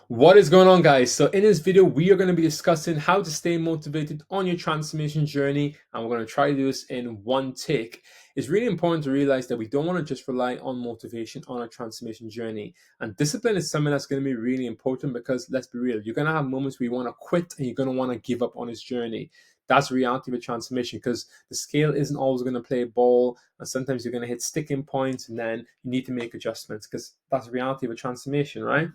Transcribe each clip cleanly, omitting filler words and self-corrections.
What is going on, guys? So in this video we are going to be discussing how to stay motivated on your transformation journey, and we're going to try to do this in one take. It's really important to realize that we don't want to just rely on motivation on our transformation journey, and discipline is something that's going to be really important because, let's be real, you're going to have moments where you want to quit and you're going to want to give up on this journey. That's the reality of a transformation, because the scale isn't always going to play ball, and sometimes you're going to hit sticking points and then you need to make adjustments, because that's the reality of a transformation, right?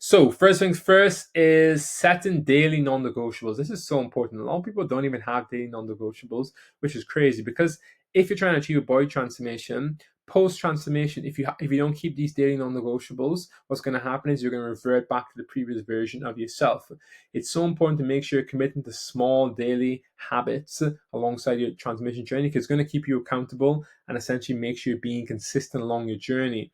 So first things first is setting daily non-negotiables. This is so important. A lot of people don't even have daily non-negotiables, which is crazy, because if you're trying to achieve a body transformation, post-transformation, if you don't keep these daily non-negotiables, what's going to happen is you're going to revert back to the previous version of yourself. It's so important to make sure you're committing to small daily habits alongside your transformation journey, because it's going to keep you accountable and essentially make sure you're being consistent along your journey.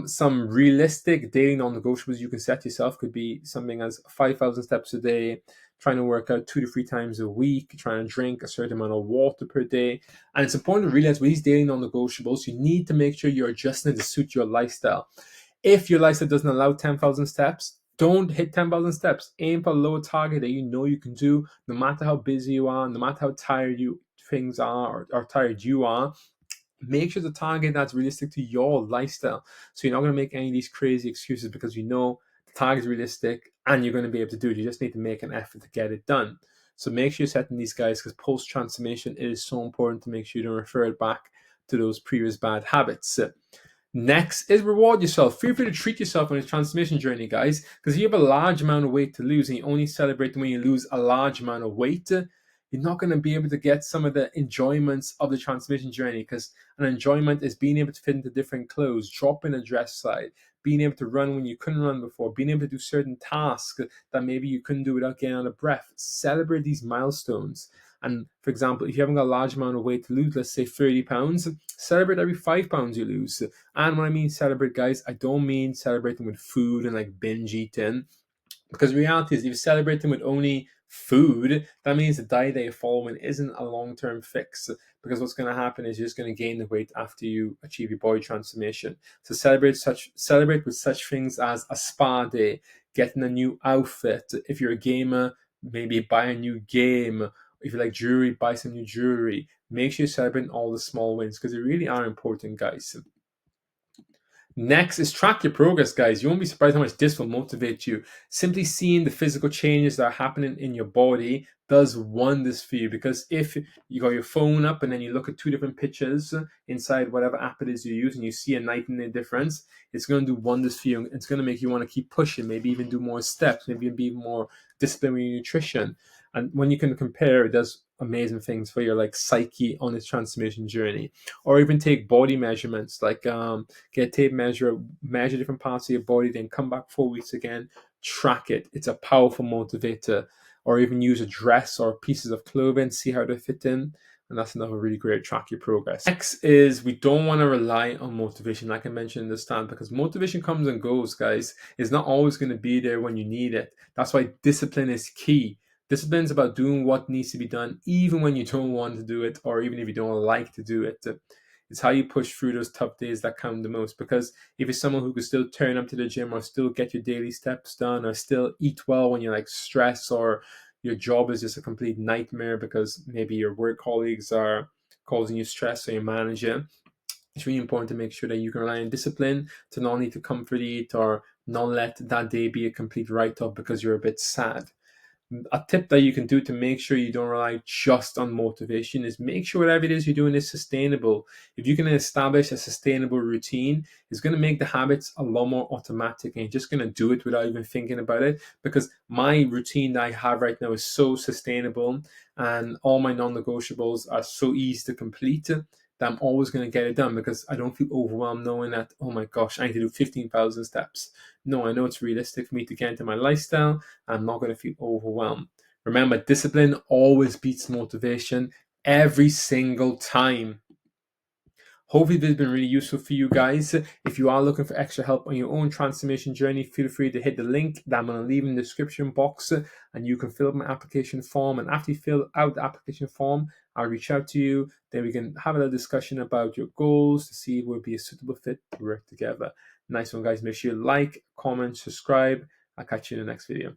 Some realistic daily non-negotiables you can set yourself could be something as 5,000 steps a day, trying to work out 2 to 3 times a week, trying to drink a certain amount of water per day. And it's important to realize with these daily non-negotiables, you need to make sure you're adjusting to suit your lifestyle. If your lifestyle doesn't allow 10,000 steps, don't hit 10,000 steps. Aim for a lower target that you know you can do, no matter how busy you are, no matter how tired things are, or tired you are. Make sure the target that's realistic to your lifestyle. So you're not going to make any of these crazy excuses, because you know the target is realistic and you're going to be able to do it. You just need to make an effort to get it done. So make sure you're setting these guys, because post transformation, it is so important to make sure you don't refer it back to those previous bad habits. Next is reward yourself. Feel free to treat yourself on this transformation journey, guys, because if you have a large amount of weight to lose and you only celebrate when you lose a large amount of weight, you're not going to be able to get some of the enjoyments of the transformation journey, because an enjoyment is being able to fit into different clothes, dropping a dress size, being able to run when you couldn't run before, being able to do certain tasks that maybe you couldn't do without getting out of breath. Celebrate these milestones. And for example, if you haven't got a large amount of weight to lose, let's say 30 pounds, celebrate every 5 pounds you lose. And when I mean celebrate, guys, I don't mean celebrating with food and like binge eating. Because the reality is, if you celebrate them with only food, that means the diet that you're following isn't a long-term fix. Because what's going to happen is you're just going to gain the weight after you achieve your body transformation. So celebrate with such things as a spa day, getting a new outfit. If you're a gamer, maybe buy a new game. If you like jewelry, buy some new jewelry. Make sure you're celebrating all the small wins, because they really are important, guys. Next is track your progress, guys. You won't be surprised how much this will motivate you. Simply seeing the physical changes that are happening in your body does wonders for you, because if you got your phone up and then you look at two different pictures inside whatever app it is you use and you see a night and day difference, it's going to do wonders for you. It's going to make you want to keep pushing, maybe even do more steps, maybe be more disciplined with your nutrition. And when you can compare, it does amazing things for your like psyche on this transformation journey. Or even take body measurements, like get a tape measure, measure different parts of your body, then come back 4 weeks again, track it. It's a powerful motivator. Or even use a dress or pieces of clothing, see how they fit in. And that's another really great track your progress. Next is, we don't want to rely on motivation, like I mentioned in the start, because motivation comes and goes, guys. It's not always going to be there when you need it. That's why discipline is key. Discipline is about doing what needs to be done, even when you don't want to do it, or even if you don't like to do it. It's how you push through those tough days that count the most. Because if you're someone who can still turn up to the gym, or still get your daily steps done, or still eat well when you're like stressed, or your job is just a complete nightmare because maybe your work colleagues are causing you stress, or your manager, it's really important to make sure that you can rely on discipline to not need to comfort eat, or not let that day be a complete write-off because you're a bit sad. A tip that you can do to make sure you don't rely just on motivation is make sure whatever it is you're doing is sustainable. If you can establish a sustainable routine, it's going to make the habits a lot more automatic, and you're just going to do it without even thinking about it. Because my routine that I have right now is so sustainable, and all my non-negotiables are so easy to complete, that I'm always going to get it done, because I don't feel overwhelmed knowing that, oh my gosh, I need to do 15,000 steps. No, I know it's realistic for me to get into my lifestyle. I'm not going to feel overwhelmed. Remember, discipline always beats motivation every single time. Hopefully this has been really useful for you guys. If you are looking for extra help on your own transformation journey, feel free to hit the link that I'm going to leave in the description box, and you can fill out my application form. And after you fill out the application form, I'll reach out to you. Then we can have a little discussion about your goals to see if it would be a suitable fit to work together. Nice one, guys. Make sure you like, comment, subscribe, I'll catch you in the next video.